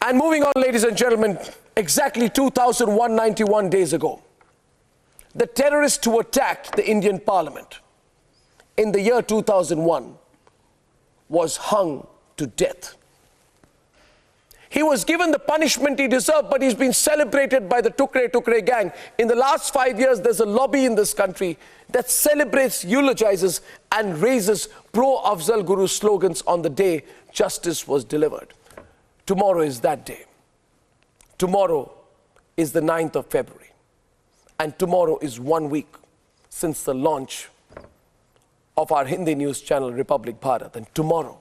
And moving on, ladies and gentlemen, exactly 2,191 days ago, the terrorist who attacked the Indian Parliament in the year 2001 was hung to death. He was given the punishment he deserved, but he's been celebrated by the Tukre gang. In the last 5 years, there's a lobby in this country that celebrates, eulogizes, and raises pro-Afzal Guru slogans on the day justice was delivered. Tomorrow is that day. Tomorrow is the 9th of February. And tomorrow is 1 week since the launch of our Hindi news channel, Republic Bharat. And tomorrow,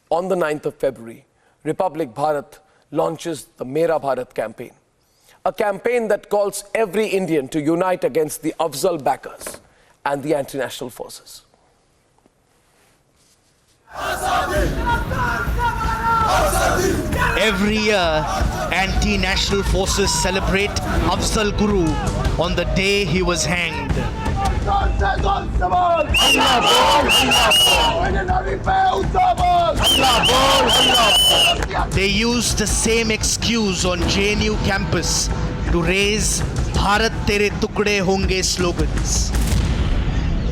on the 9th of February, Republic Bharat launches the Mera Bharat campaign, a campaign that calls every Indian to unite against the Afzal backers and the anti-national forces. Every year, anti-national forces celebrate Afzal Guru on the day he was hanged. They use the same excuse on JNU campus to raise Bharat Tere Tukde Honge slogans.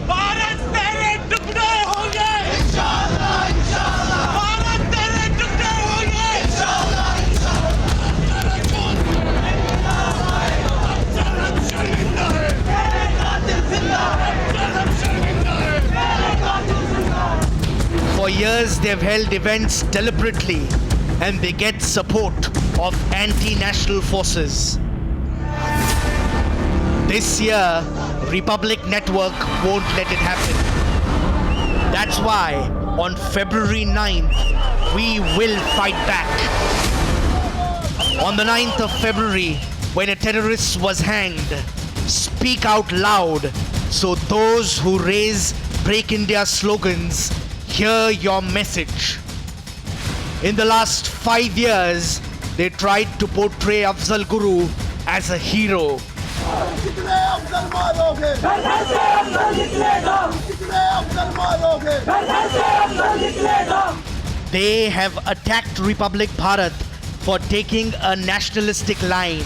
Bharat Tere Tukde Honge! Inshallah, inshallah! Bharat Tere Tukde Honge! Inshallah, For years, they've held events deliberately and they get support of anti-national forces. This year, Republic Network won't let it happen. That's why on February 9th, we will fight back. On the 9th of February, when a terrorist was hanged, speak out loud so those who raise Break India slogans hear your message. In the last 5 years, they tried to portray Afzal Guru as a hero. They have attacked Republic Bharat for taking a nationalistic line.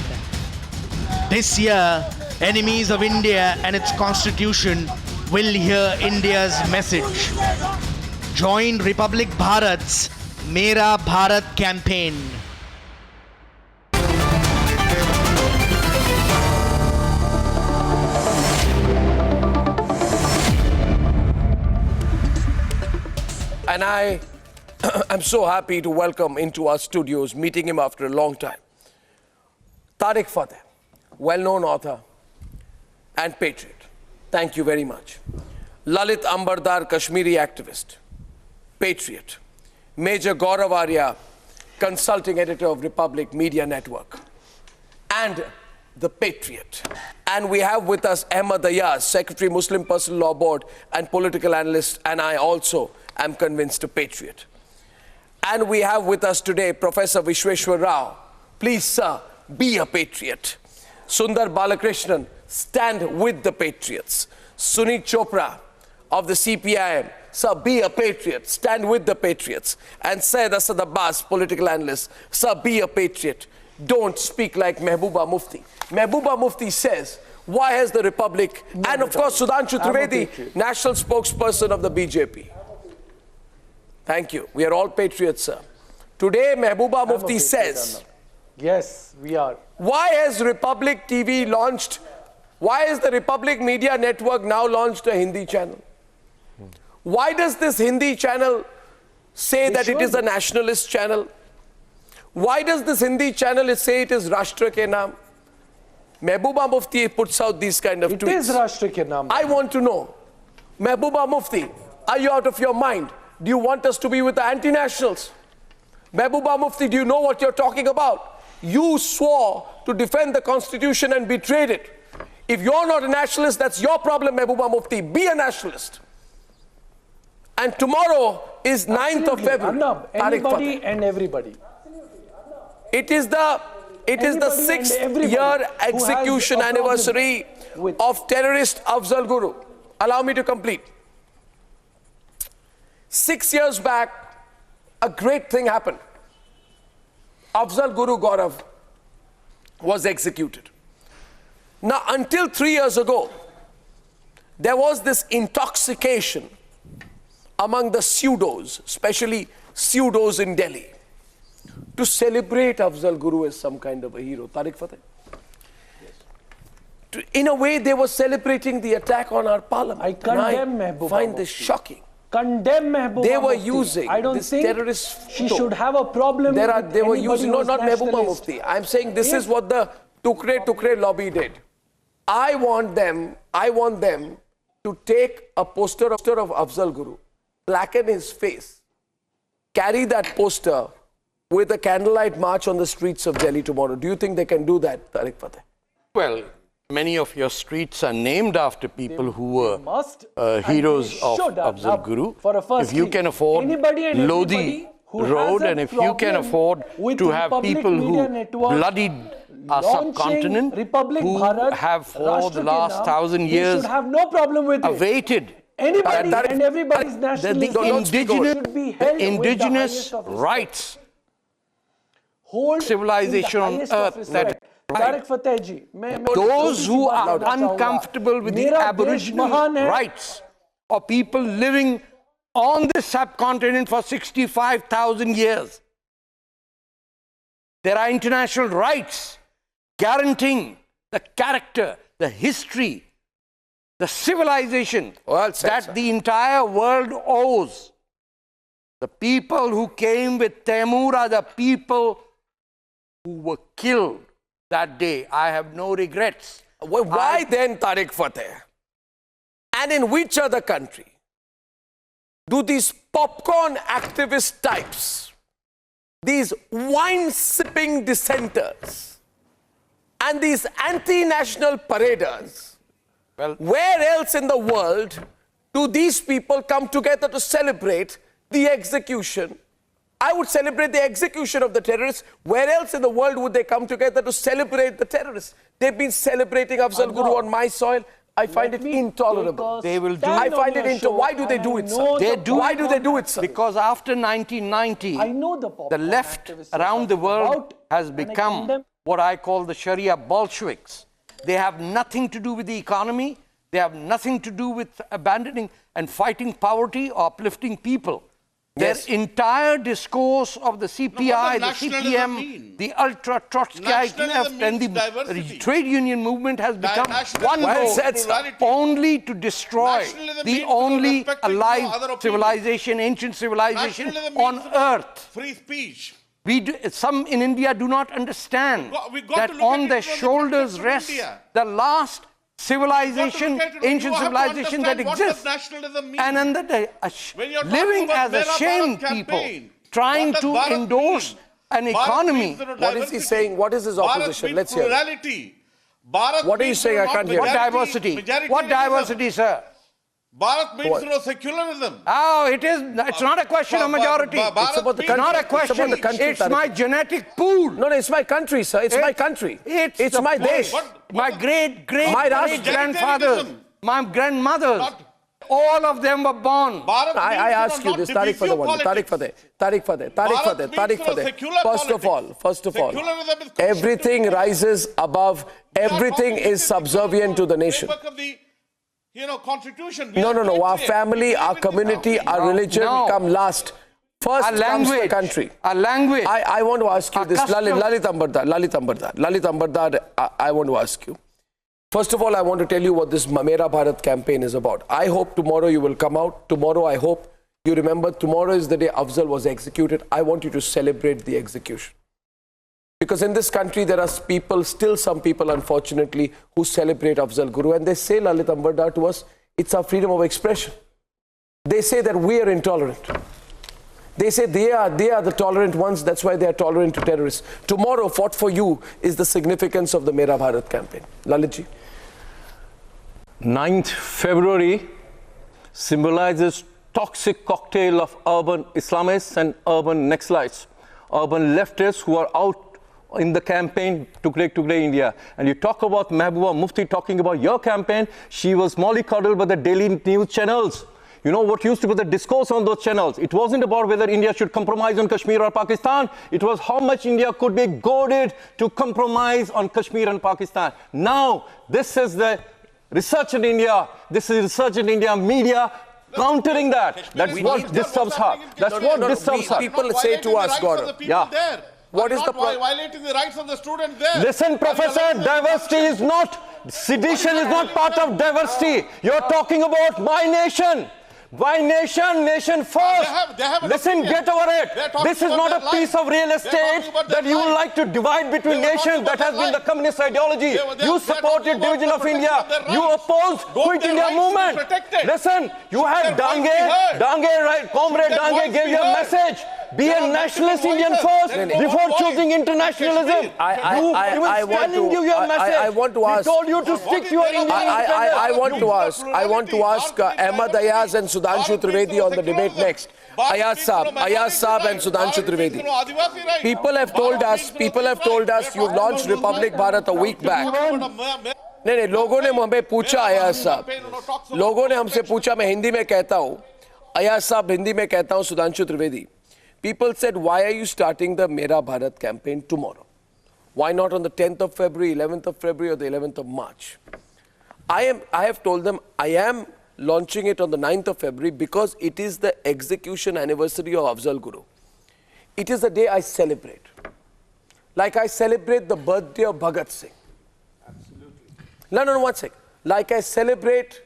This year, enemies of India and its constitution will hear India's message. Join Republic Bharat's Mera Bharat campaign. And I am so happy to welcome into our studios, meeting him after a long time, Tariq Fateh, well-known author and patriot. Thank you very much. Lalit Ambardar, Kashmiri activist, patriot. Major Gaurav Arya, consulting editor of Republic Media Network, and the patriot. And we have with us Ahmad Ayaz, Secretary, Muslim Personal Law Board and political analyst, and I also am convinced a patriot. And we have with us today Professor Vishweshwar Rao. Please, sir, be a patriot. Sundar Balakrishnan, stand with the patriots. Sunit Chopra of the CPIM, sir, be a patriot, stand with the patriots. And Syed Asad Abbas, political analyst, sir, be a patriot. Don't speak like Mehbooba Mufti. Mehbooba Mufti says, why has the Republic, and of course Sudhanshu Trivedi, national spokesperson of the BJP. Thank you. We are all patriots, sir. Today, Mehbooba Mufti says, yes, we are. Why has Republic TV launched, why has the Republic Media Network now launched a Hindi channel? Why does this Hindi channel say that it is a nationalist channel? Why does this Hindi channel say it is Rashtra Ke Naam? Mehbooba Mufti puts out these kind of tweets. It is Rashtra Ke Naam. I want to know, Mehbooba Mufti, are you out of your mind? Do you want us to be with the anti-nationals? Mehbooba Mufti, do you know what you're talking about? You swore to defend the constitution and betrayed it. If you're not a nationalist, that's your problem, Mehbooba Mufti. Be a nationalist. And tomorrow is 9th of February. Arnab, anybody and everybody. It is the 6th year execution anniversary of terrorist Afzal Guru. Allow me to complete. 6 years back, a great thing happened. Afzal Guru Gaurav was executed. Now, until 3 years ago, there was this intoxication among the pseudos, especially pseudos in Delhi, to celebrate Afzal Guru as some kind of a hero. Tariq Fateh? In a way, they were celebrating the attack on our parliament. I condemn I find this shocking. Condemn Mehbooba They were Mufti. using I don't this think terrorist she photo. should have a problem They were with using, no, not Mehbooba Mufti. I'm saying this is what the Tukre lobby did. I want them to take a poster of Afzal Guru, blacken his face, carry that poster with a candlelight march on the streets of Delhi tomorrow. Do you think they can do that, Tariq Fateh? Well, many of your streets are named after people who were must, heroes and of they should have. Afzal Now, Guru. for a first If you thing, can afford anybody and Lodi everybody who has Road, a and if you can problem afford with to have Republic people Media who Network bloodied our launching subcontinent, Republic who Bharat, have for Rashtra the ke last naam, 1,000 they years should have no problem with it. awaited Anybody Tariq- and everybody's the nationalism should be held with the indigenous highest of respect. rights, Hold civilization in the on highest of earth that respect. Tariq Fateh ji, those who are uncomfortable with the Mera desh aboriginal mahan hai. rights of people living on this subcontinent for 65,000 years. There are international rights guaranteeing the character, the history, the civilization Well said, that sir. the entire world owes. The people who came with Taimur are the people who were killed that day. I have no regrets. Why then, Tariq Fateh? And in which other country do these popcorn activist types, these wine-sipping dissenters, and these anti-national paraders, where else in the world do these people come together to celebrate the execution? I would celebrate the execution of the terrorists. Where else in the world would they come together to celebrate the terrorists? They've been celebrating Afzal Guru on my soil. I find it intolerable. They will do I it. find it intolerable. Why do they do it, sir? Why do they do it, sir? Because after 1990, I know the left around the world has become what I call the Sharia Bolsheviks. They have nothing to do with the economy. They have nothing to do with abandoning and fighting poverty or uplifting people. Yes. Their entire discourse of the CPI, the nationalism CPM, mean? the ultra-Trotskyite Nationalism left and means the diversity. trade union movement has become nationalism one Well goal, said, sir. plurality. only to destroy Nationalism the means only respecting no alive other opinion. civilization, ancient civilization Nationalism on means earth. free speech. Some in India do not understand We got that to look at on it their from the shoulders context of rests India. the last civilization, You got to look at it. ancient You have to civilization that understand what does exists. nationalism mean. And under the, When you're talking living about as Mera ashamed Bharat people, campaign, trying what does to Bharat endorse mean? an Bharat economy. means What is he diversity. saying? What is his opposition? Bharat Let's means hear it. plurality. Bharat What are you means saying? I not can't hear. What Majority- diversity? majoritarianism. What diversity, sir? Bharat means What? no secularism. Oh, it's not a question of majority. Bharat It's about the means- It's not a It's about question. the country, It's Tariq. my genetic pool. No, it's my country, sir. It's my country. It's the my point. desh. My great My Rashtra- grandfathers, Egalitarianism. my grandmothers, Not- all of them were born. Bharat I means ask you not this, Tariq divisive Fateh, one. Tariq politics. Fateh, Tariq Fateh, Tariq Bharat Fateh, means Tariq no Fateh. secular First of all, politics. first of all, Secularism is everything constitutive. rises above, everything is subservient to the nation. Framework of the, constitution. No, no, no. Our family, our community, our religion No. come last. First Our comes the language, country. our language. I want to ask you Our this, custom. Lalit Ambardar, I want to ask you. First of all, I want to tell you what this Mera Bharat campaign is about. I hope tomorrow you will come out. Tomorrow, I hope you remember, tomorrow is the day Afzal was executed. I want you to celebrate the execution. Because in this country, there are people, still some people, unfortunately, who celebrate Afzal Guru. And they say, Lalit Ambardar, to us, it's our freedom of expression. They say that we are intolerant. They say they are the tolerant ones, that's why they are tolerant to terrorists. Tomorrow, fought for you is the significance of the Mera Bharat campaign. Lalitji. 9th February symbolizes toxic cocktail of urban Islamists and urban Naxalites, urban leftists who are out in the campaign to create India. And you talk about Mehbooba Mufti talking about your campaign, she was mollycoddled by the daily news channels. You know what used to be the discourse on those channels? It wasn't about whether India should compromise on Kashmir or Pakistan. It was how much India could be goaded to compromise on Kashmir and Pakistan. Now, this is the research in India. This is research in India media countering that. That's what disturbs her. That's what disturbs her. People say to us, Gaurav. Yeah. What is the violating the rights of the student there? Listen, Professor, diversity is not, sedition is not part of diversity. You're talking about my nation. My nation, nation first. They have an Listen, opinion. get over it. They're talking This is about not their a piece life. of real They're estate talking about their that you would life. like to divide between They were talking nations. about That has their been the life. communist ideology. They're You talking supported about division the of protection India. of their You rights. opposed Don't Quit their India rights be movement. protected? Listen, you Should had their voice be heard? Dange, right? Comrade Should their Dange voice gave be you a heard? message. Be There a are nationalist multiple Indian voices. first There is before no voice. choosing internationalism. I want telling to- you your message. I want to ask- He told you to stick to your Indian independence. I want to ask Ahmad Ayaz and Sudhanshu Trivedi on the debate next. Ayaz Saab and Sudhanshu Trivedi. People have told us you've launched Republic Bharat a week back. नहीं लोगों ने हमें पूछा अयाज साहब लोगों ने हमसे पूछा मैं हिंदी में कहता हूँ अयाज साहब हिंदी में कहता हूँ Sudhanshu Trivedi people said why are you starting the Mera Bharat campaign tomorrow why not on the 10th of February 11th of February or the 11th of March I have told them I am launching it on the 9th of February because it is the execution anniversary of Afzal Guru it is the day I celebrate like I celebrate the birthday of Bhagat Singh. No, one sec. Like I celebrate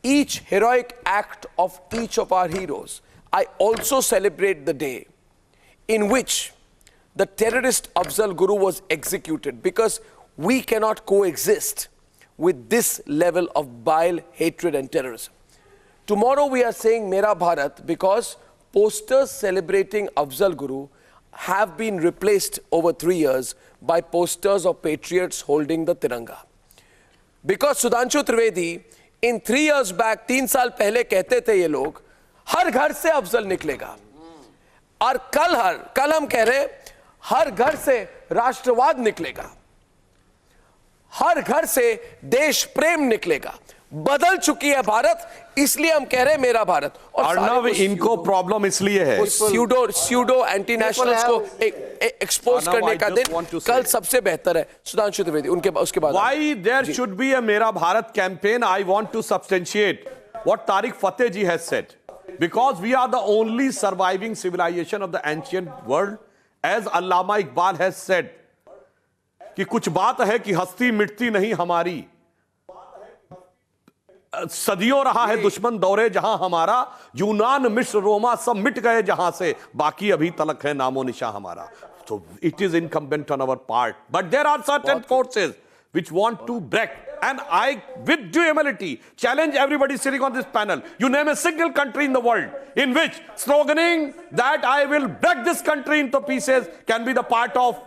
each heroic act of each of our heroes, I also celebrate the day in which the terrorist Afzal Guru was executed because we cannot coexist with this level of vile hatred and terrorism. Tomorrow we are saying Mera Bharat because posters celebrating Afzal Guru have been replaced over 3 years by posters of patriots holding the Tiranga. Because Sudhanshu Trivedi, in 3 years back, 3 साल पहले कहते थे ये लोग, हर घर से अफजल निकलेगा. और कल हम कह रहे, हर घर से राष्ट्रवाद निकलेगा. हर घर से देश प्रेम निकलेगा. बदल चुकी है भारत, इसलिए हम कह रहे हैं मेरा भारत. और अर्नब इनको प्रॉब्लम इसलिए है स्यूडो एंटी नेशनल्स को एक्सपोज करने का दिन कल सबसे बेहतर है. सुधांशु त्रिवेदी उसके बाद Why there should be a Mera Bharat campaign? I want to substantiate what Tariq Fateh ji has said. Because we are the only surviving civilization of the ancient world. As Allama Iqbal has said, कि कुछ बात है कि हस्ती मिटती नहीं हमारी. सदियों रहा है दुश्मन दौरे जहां हमारा यूनान मिस्र रोमा सब मिट गए जहां से बाकी अभी तलक है नामो निशा हमारा. So it is incumbent on our part, but there are certain forces which want to break, and I with due humility challenge everybody sitting on this panel. You name a single country in the world in which sloganing that I will break this country into pieces can be the part of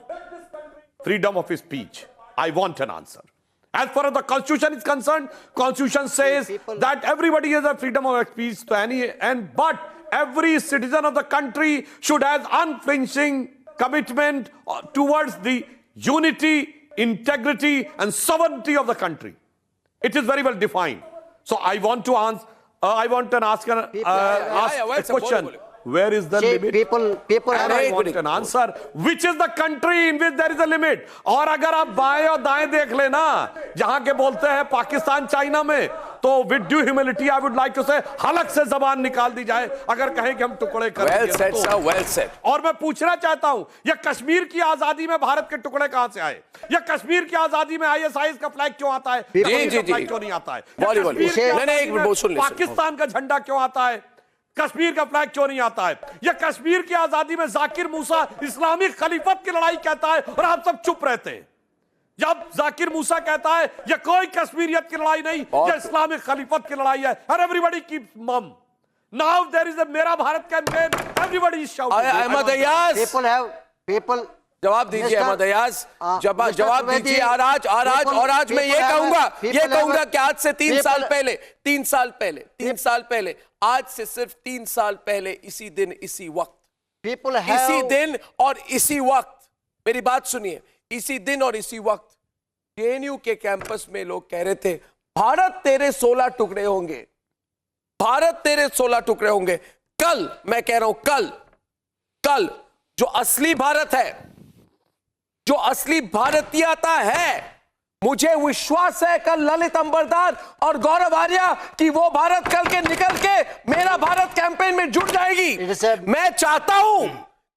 freedom of speech. I want an answer. As far as the Constitution is concerned, Constitution says that everybody has a freedom of speech to but every citizen of the country should have unflinching commitment towards the unity, integrity, and sovereignty of the country. It is very well defined. So I want to ask a question. Where is the limit? People And I want an answer. Which is the country in which there is a limit? और अगर आप बाएं और दाएं देख लेना, जहां के बोलते हैं पाकिस्तान चाइना में, तो with due humility I would like to say हलक से जबान निकाल दी जाए अगर कहें कि हम टुकड़े कर well said, sir, well said. और मैं पूछना चाहता हूं ये कश्मीर की आजादी में भारत के टुकड़े कहां से आए? ये कश्मीर की आजादी में आईएसआईएस का फ्लैग क्यों आता है? जी फ्लैग क्यों नहीं आता है? वॉली पाकिस्तान का झंडा क्यों आता है? कश्मीर का फ्लैग क्यों नहीं आता है? यह कश्मीर की आजादी में जाकिर मूसा इस्लामिक खलीफत की लड़ाई कहता है और आप सब चुप रहते हैं. जब जाकिर मूसा कहता है यह कोई कश्मीरियत की लड़ाई नहीं, यह इस्लामिक खलीफत की लड़ाई है. And everybody keeps mum. Now there is a मेरा Bharat campaign. Everybody is shouting. Ahmad Ayaz जवाब दीजिए. अहमद अयाज जवाब दीजिए. और आज मैं ये कहूंगा कि आज से 3 साल पहले आज से सिर्फ 3 साल पहले इसी दिन इसी वक्त मेरी बात सुनिए. इसी दिन और इसी वक्त जेएनयू के कैंपस में लोग कह रहे थे भारत तेरे 16 टुकड़े होंगे. भारत तेरे 16 टुकड़े होंगे। कल मैं कह रहा हूं, कल जो असली भारत है, जो असली भारतीयता है, मुझे विश्वास है कल ललित अंबरदार और गौरव आर्या कि वो भारत कल के निकल के मेरा भारत कैंपेन में जुट जाएगी। मैं चाहता हूं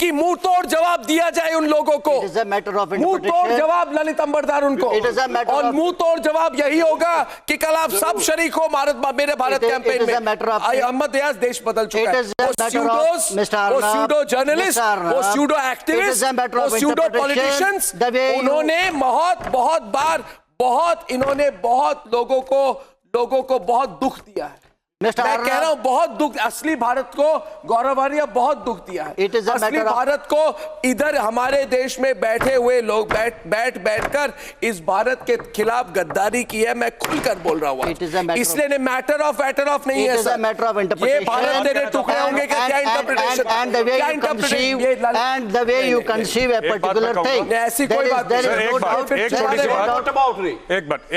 कि मुंह तोड़ जवाब दिया जाए उन लोगों को। मुंह तोड़ जवाब ललित अंबरदार उनको, और मुंह तोड़ जवाब यही होगा कि कल आप सब शरीक हो मेरे भारत कैंपेन में। अहमद रियाज देश बदल चुका है। वो स्यूडो जर्नलिस्ट, वो स्यूडो एक्टिविस्ट, वो स्यूडो पॉलिटिशियंस, उन्होंने इन्होंने बहुत लोगों को बहुत दुख दिया है। मैं कह रहा हूं बहुत दुख, असली भारत को गौरव आर्या बहुत दुख दिया है। असली भारत को इधर हमारे देश में बैठे हुए लोग बैठकर इस भारत के खिलाफ गद्दारी की है। मैं खुलकर बोल रहा हूं, इसलिए मैटर ऑफ नहीं है सर। ये भारत तेरे टुकड़े होंगे कि क्या interpretation, and the way you conceive a particular thing. ऐसी कोई बात नहीं।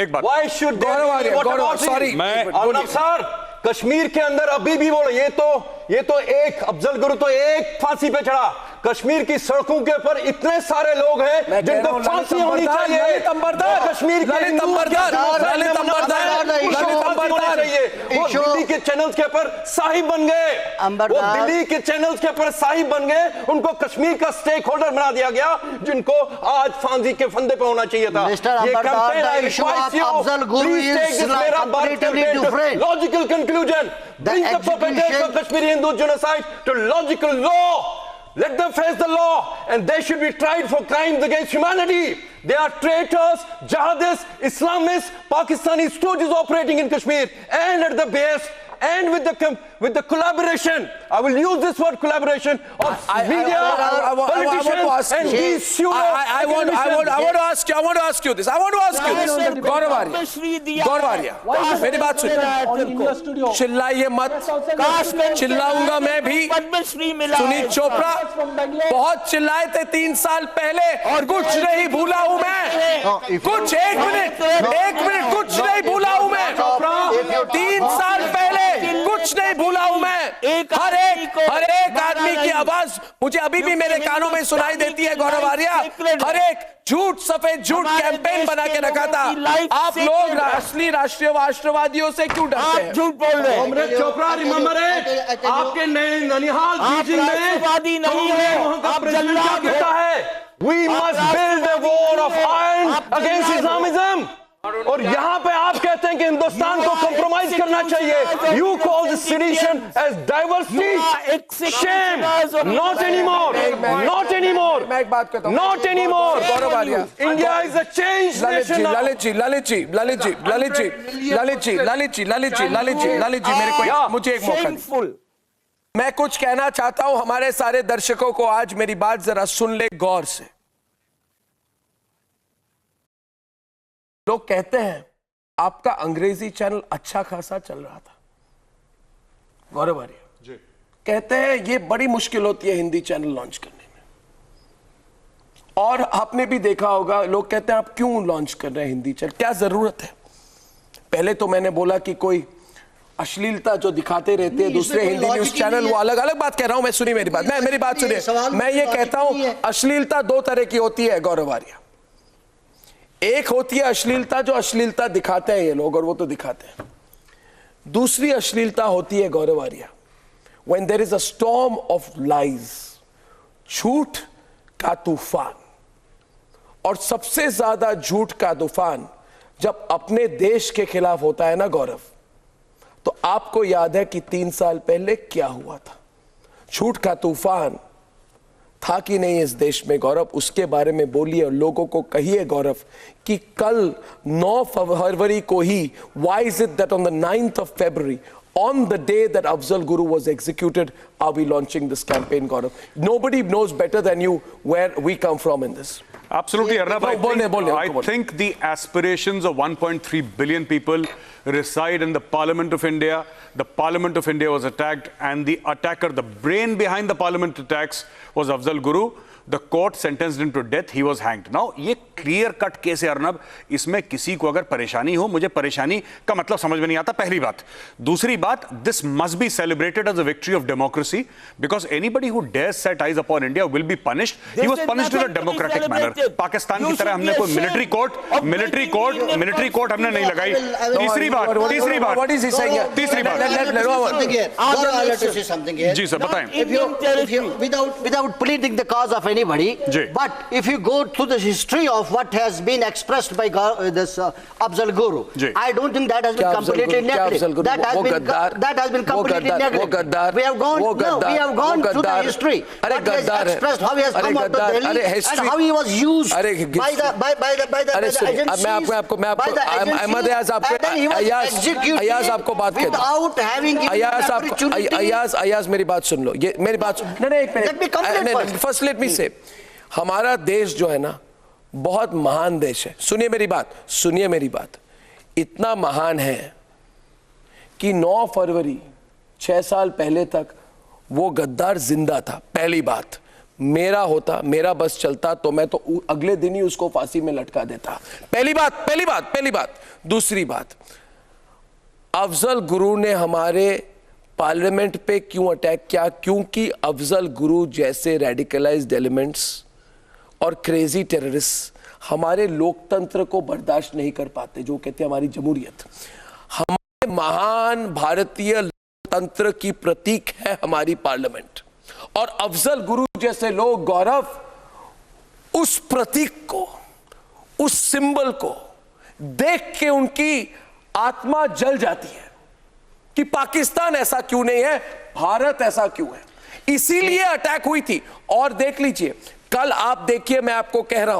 एक बात Why should Gaurav, sorry Arnab sir, Kashmir के अंदर अभी भी बोलो, ये तो एक अफजल गुरु तो एक फांसी पे चढ़ा। कश्मीर की सड़कों के ऊपर इतने सारे लोग हैं जिनको फांसी होनी चाहिए। कश्मीर के वो दिल्ली के चैनल्स के ऊपर साहिब बन गए, वो दिल्ली के चैनल्स के ऊपर साहिब बन गए, उनको कश्मीर का स्टेक होल्डर बना दिया गया, जिनको आज फांसी के फंदे पे होना चाहिए था। ये Afzal Guru is comparatively different. Logical conclusion. Bring the perpetrators of Kashmiri Hindu genocide to logical law. Let them face the law, and they should be tried for crimes against humanity. They are traitors, jihadists, Islamists, Pakistani stooges operating in Kashmir, and at the base, and with the collaboration, I will use this word collaboration, of media, politicians, and these pseudo. I want to ask you this. गौरव आर्या, मेरी बात सुनिए, चिल्लाइए मत, चिल्लाऊंगा मैं भी। सुनील चोपड़ा बहुत चिल्लाए थे 3 साल पहले, और कुछ नहीं भूला हूं मैं, कुछ एक मिनट कुछ नहीं भूला हूं मैं। 3 साल पहले कुछ नहीं भूला हूं मैं। हर एक आदमी की आवाज मुझे अभी भी मेरे कानों में सुनाई देती है। गौरव आर्या, हर एक झूठ सफेद झूठ कैंपेन बना के रखा था। आप लोग असली राष्ट्रवादियों से क्यों डरते हैं? झूठ बोल रहे हैं। अमृत चोपड़ा रिमेंबर इट, आपके नए ननिहाल बीजिंग में राष्ट्रवादी नहीं है, आप क्या कहता है? We must build a wall of iron against Islamism. और यहाँ पे आप कहते हैं कि हिंदुस्तान को compromise करना चाहिए। You call the sedition as diversity. Shame. Not anymore. Not anymore. मैं एक बात कहता हूँ, Not anymore. Gaurav Arya, India is a changed nation now. Lalit ji, मुझे एक मौका दीजिए। मैं कुछ कहना चाहता हूं हमारे सारे दर्शकों को। आज मेरी बात जरा सुन ले गौर से। लोग कहते हैं आपका अंग्रेजी चैनल अच्छा खासा चल रहा था। गौरव आर्या कहते हैं ये बड़ी मुश्किल होती है हिंदी चैनल लॉन्च करने में, और आपने भी देखा होगा लोग कहते हैं आप क्यों लॉन्च कर रहे हैं हिंदी चैनल, क्या जरूरत है? पहले तो मैंने बोला कि कोई अश्लीलता जो दिखाते रहते हैं दूसरे हिंदी न्यूज चैनल, वो अलग अलग बात कह रहा हूं मैं। सुनिए मेरी बात, मेरी बात सुनिए। मैं ये कहता हूं अश्लीलता 2 तरह की होती है गौरव आर्या। एक होती है अश्लीलता जो अश्लीलता दिखाते हैं ये लोग, और वो तो दिखाते हैं। दूसरी अश्लीलता होती है गौरव Arya when there is a storm of lies, झूठ का तूफान। और सबसे ज्यादा झूठ का तूफान जब अपने देश के खिलाफ होता है ना गौरव, तो आपको याद है कि 3 साल पहले क्या हुआ था। झूठ का तूफान था कि नहीं इस देश में गौरव, उसके बारे में बोलिए और लोगों को कहिए गौरव कि कल 9 फरवरी को ही, why is it that on the 9th of February, on the day that Afzal Guru was executed, are we launching this campaign, Gaurav? Nobody knows better than you where we come from in this. Absolutely, Arnab. I think the aspirations of 1.3 billion people reside in the Parliament of India. The Parliament of India was attacked, and the attacker, the brain behind the Parliament attacks, was Afzal Guru. The court sentenced him to death. He was hanged. Now, ये clear cut case है अर्नब. इसमें किसी को अगर परेशानी हो, मुझे परेशानी का मतलब समझ में नहीं आता. पहली बात. दूसरी बात, this must be celebrated as a victory of democracy because anybody who dares set eyes upon India will be punished. He was punished in a democratic manner. Pakistan की तरह हमने कोई military court हमने नहीं लगाई. तीसरी बात. What is he saying? तीसरी बात. I'll let you say something here. जी सर बताएं. If you without pleading the cause of anybody, but if you go through the history of what has been expressed by this Afzal Guru, I don't think that has been completely neglected. That has been completely neglected. We have gone through the history. What he has expressed, how he has come out of Delhi, and how he was used by the agencies, by the agencies, and then he was executed without having given an opportunity. Ayaz मेरी बात सुन लो. ये मेरी बात नहीं. First let me से, हमारा देश जो है ना बहुत महान देश है. सुनिए मेरी बात. इतना महान है कि 9 फरवरी 6 साल पहले तक वो गद्दार जिंदा था. पहली बात, मेरा बस चलता तो मैं तो अगले दिन ही उसको फांसी में लटका देता. पहली बात. दूसरी बात, अफजल गुरु ने हमारे पार्लियामेंट पे क्यों अटैक किया? क्योंकि अफजल गुरु जैसे रेडिकलाइज्ड एलिमेंट्स और क्रेजी टेररिस्ट हमारे लोकतंत्र को बर्दाश्त नहीं कर पाते, जो कहते हैं हमारी जमहूरियत. हमारे महान भारतीय लोकतंत्र की प्रतीक है हमारी पार्लियामेंट, और अफजल गुरु जैसे लोग, गौरव, उस प्रतीक को, उस सिंबल को देख के उनकी आत्मा जल जाती है कि पाकिस्तान ऐसा क्यों नहीं है, भारत ऐसा क्यों है. इसीलिए अटैक हुई थी. और देख लीजिए, कल आप देखिए, मैं आपको कह रहा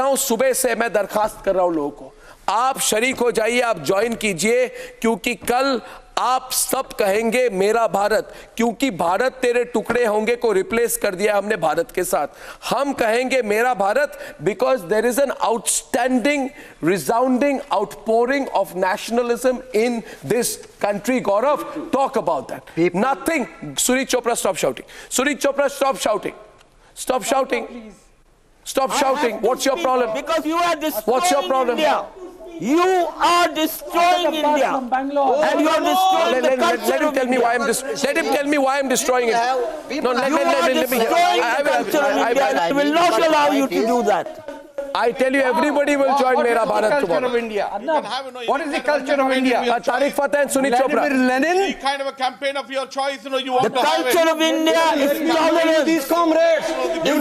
हूं सुबह से मैं दरखास्त कर रहा हूं लोगों को, आप शरीक हो जाइए, आप ज्वाइन कीजिए, क्योंकि कल आप सब कहेंगे मेरा भारत, क्योंकि भारत तेरे टुकड़े होंगे को रिप्लेस कर दिया हमने भारत के साथ. हम कहेंगे मेरा Bharat because there is an outstanding resounding outpouring of nationalism in this country. Gaurav, talk about that. Nothing. Surit Chopra, stop shouting. Surit Chopra, stop shouting. Stop shouting. Stop shouting. What's your problem? Because you are destroying What's your problem? India. You are destroying India. And you are destroying the culture. Let him tell me why I'm let him tell me why I'm destroying it. No, let me. I will not allow you to do that. I tell you, everybody will join Mera Bharat tomorrow. What is the culture of India? Tariq Fateh and Sunit Chopra. Any kind of a campaign of your choice, you want the culture of India is tolerance. These comrades,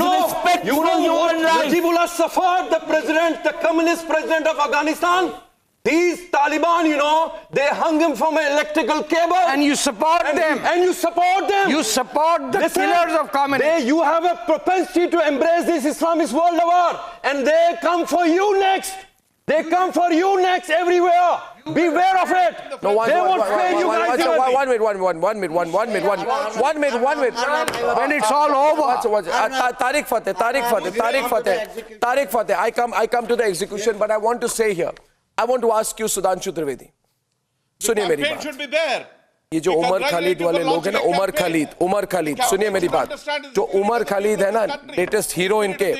respect for human life. Najibullah Safar, the president, the communist president of Afghanistan, these Taliban, they hung him from an electrical cable. And you support them. And you support them. You support the killers of communism. You have a propensity to embrace this Islamist world war, and they come for you next. They come for you next everywhere. Beware of it. No, they won't spare you guys. One minute. When it's all over. Tariq Fateh. I come to the execution, but I want to say here. I want to ask you, Sudhanshu Trivedi. सुनिए मेरी बात. should be there. ये जो उमर खालिद वाले लोग हैं ना, उमर खालिद, सुनिए मेरी बात. जो उमर खालिद है ना, लेटेस्ट हीरो इनके.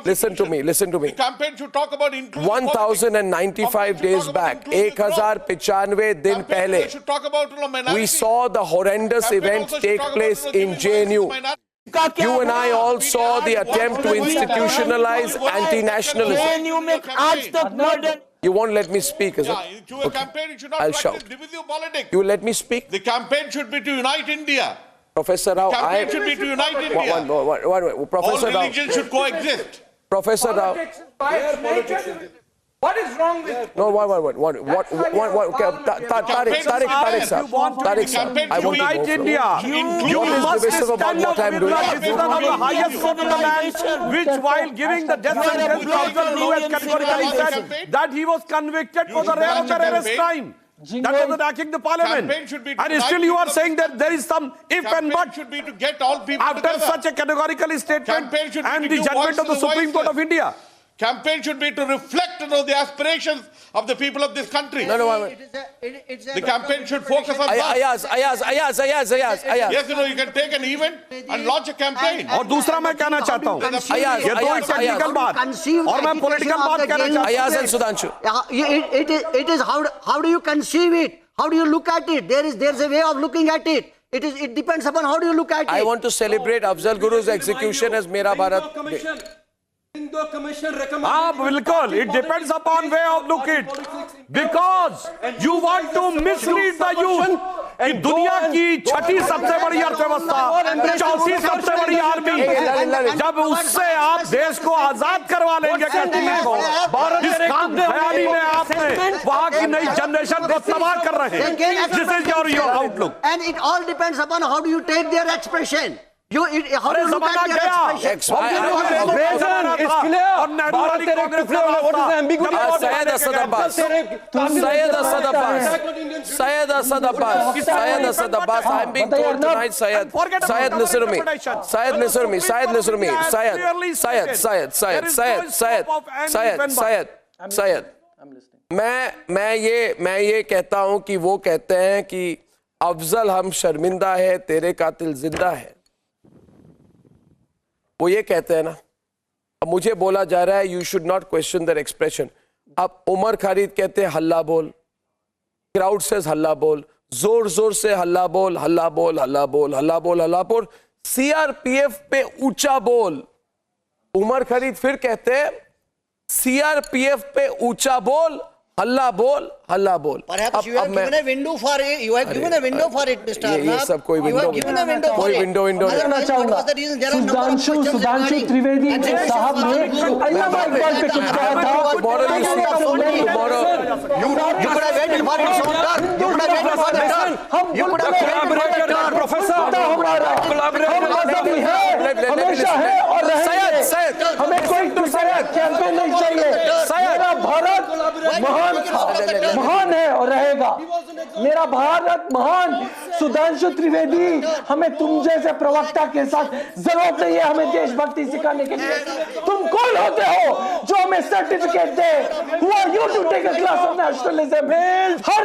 Listen to me. The campaign should talk about 1095 days back, 1095 दिन पहले, we saw the horrendous event take place in JNU. You and I all saw the attempt to institutionalize anti-nationalism. You won't let me speak, is it? I'll shout. You let me speak? The campaign should be to unite India. Professor Rao, campaign should be to unite India. Professor All religions should coexist. Professor Rao. What is wrong with No, Tariq sir. I want to unite India. You must stand up with the highest court of the land, which while giving the death sentence, Afzal Guru has categorically said that he was convicted for the rare terrorist crime. That was attacking the parliament. And still you are saying that there is some if and but. Should be to get all people after together. Such a categorical statement and the judgment of the Supreme Court of India. Campaign should be to reflect the aspirations of the people of this country. No, The campaign should focus on that. Ayaz. Yes, you can take an event and launch a campaign. और दूसरा मैं कहना चाहता हूँ ये दो technical बात और मैं पॉलिटिकल बात कहना चाहता हूँ Ayaz and Sudhanshu. It is how do you conceive it? How do you look at it? There's a way of looking at it. It depends upon how do you look at it. I want to celebrate Afzal Guru's execution as Mera Bharat Day. हाँ बिल्कुल it depends upon way of look it because you want to mislead the youth कि दुनिया की छठी सबसे बड़ी अर्थव्यवस्था चौथी सबसे बड़ी आर्मी जब उससे आप देश को आजाद करवा लेंगे कश्मीर को इस काम ख्याली में आपने वहां की नई जनरेशन को तबाह कर रहे हैं this is your outlook And it all depends upon how do you take their expression. How do you look at their expression? Syed Asad Abbas, I'm being told tonight, Syed, listen to me. Syed. मैं ये कहता हूं कि वो कहते हैं कि अफजल हम शर्मिंदा है तेरे कातिल जिंदा है, वो ये कहते हैं ना। अब मुझे बोला जा रहा है you should not question their expression. अब उमर खालिद कहते हैं हल्ला बोल, क्राउड सेज हल्ला बोल, जोर जोर से हल्ला बोल, हल्ला बोल, हल्ला बोल, हल्ला बोल, हल्ला बोल, सीआरपीएफ पे ऊंचा बोल। उमर खालिद फिर कहते हैं सीआरपीएफ पे ऊंचा बोल, हल्ला बोल, हल्ला बोल। Perhaps you have given a window for it. You have given a window for it, Mr. Arnab. ये सब कोई You have given a window for कोई it. विंडो सुधांशु त्रिवेदी साहब ने अल्लाहाबाद पे कुछ कहा था। You could have waited for its own turn. You could have waited for the turn. You could have waited for the turn, Professor. हम मजहबी है, हमेशा है और रहेंगे। हमें कोई दूसरा कैंपेन नहीं चाहिए। मेरा भारत महान था, महान है और रहेगा। मेरा भारत महान। सुधांशु त्रिवेदी, हमें तुम जैसे प्रवक्ता के साथ जरूरत नहीं है हमें देशभक्ति सिखाने के लिए। तुम कौन होते हो जो हमें certificate they? Who are you to take a class of nationalism? हर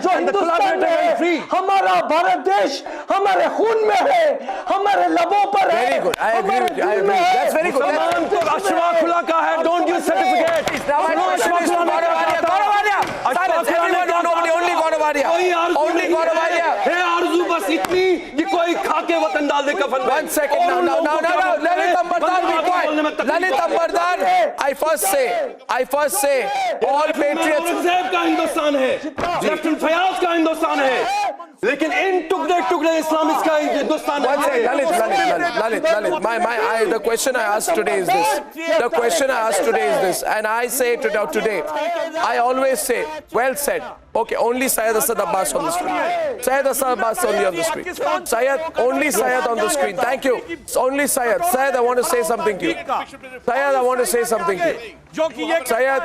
जो हिंदुस्तान में है, हमारा भारत देश हमारे खून में है, हमारे लबों पर है। Very good. I agree with you. I agree. That's very good. Ashfaq खुला का है don't use certificate Only Goswami. है आरज़ू बस इतनी कि कोई खाके वतन डाल दे कफन। 1 second. No. Lalit Ambardar, be quiet. Lalit Ambardar, I first say, all patriots. Aurangzeb का हिंदुस्तान है, लेफ्टिनेंट फयाज का हिंदुस्तान है, लेकिन इन टुकड़े इस्लामिस्ट का हिंदुस्तान है। 1 second. Lalit. The question I asked today is this. And I say today, I always say, well said. Okay, only Syed Asad Abbas on the screen. Syed Asad Abbas only on the screen. Only Syed on the screen. Thank you. It's only Syed. Syed, I want to say something to you. जो कि ये Syed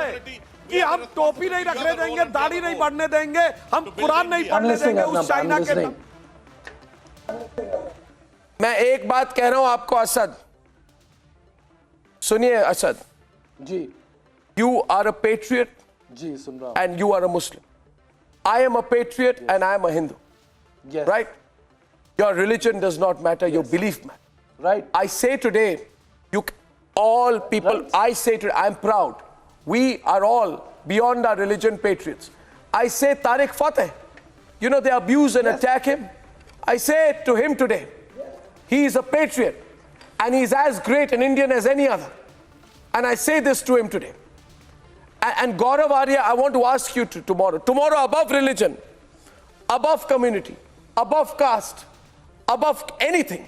कि हम टोपी नहीं रखने देंगे, दाढ़ी नहीं बढ़ने देंगे, हम कुरान नहीं पढ़ने देंगे उस चाइना के। मैं एक बात कह रहा हूं आपको असद, सुनिए असद जी, you are a patriot जी सुन रहा हूं। and you are a Muslim. I am a patriot and I am a Hindu. Yes. Right? Your religion does not matter, your belief matters. Right. I say today, all people, I say today, I'm proud. We are all, beyond our religion, patriots. I say Tariq Fateh, they abuse and attack him. I say to him today, he is a patriot and he is as great an Indian as any other. And I say this to him today. And Gaurav Arya, I want to ask you tomorrow above religion, above community, above caste, above anything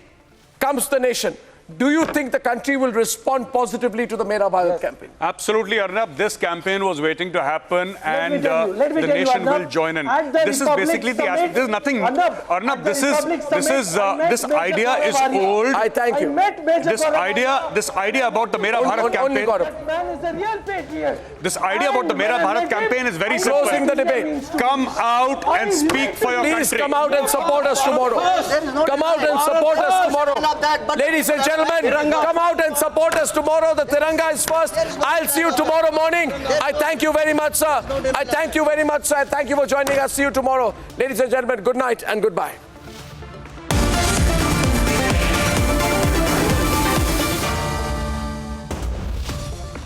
comes the nation. Do you think the country will respond positively to the Mera Bharat campaign? Absolutely, Arnab. This campaign was waiting to happen and let me the tell you, nation Arnab, will join in. This is Republic basically the Summit, this is nothing. Arnab, this Major idea is Gaurav old. I thank you. This idea about the Mera Bharat campaign. Man is a real patriot. This idea about the Mera Bharat campaign is very simple. Closing the debate. Come out and speak for your Please country. come out and support us tomorrow. Come out and support us tomorrow. Ladies and gentlemen. gentlemen, come out and support us tomorrow. The Tiranga is first. I'll see you tomorrow morning. I thank you very much, sir. I thank you very much, sir. Thank you for joining us. See you tomorrow. Ladies and gentlemen, good night and goodbye.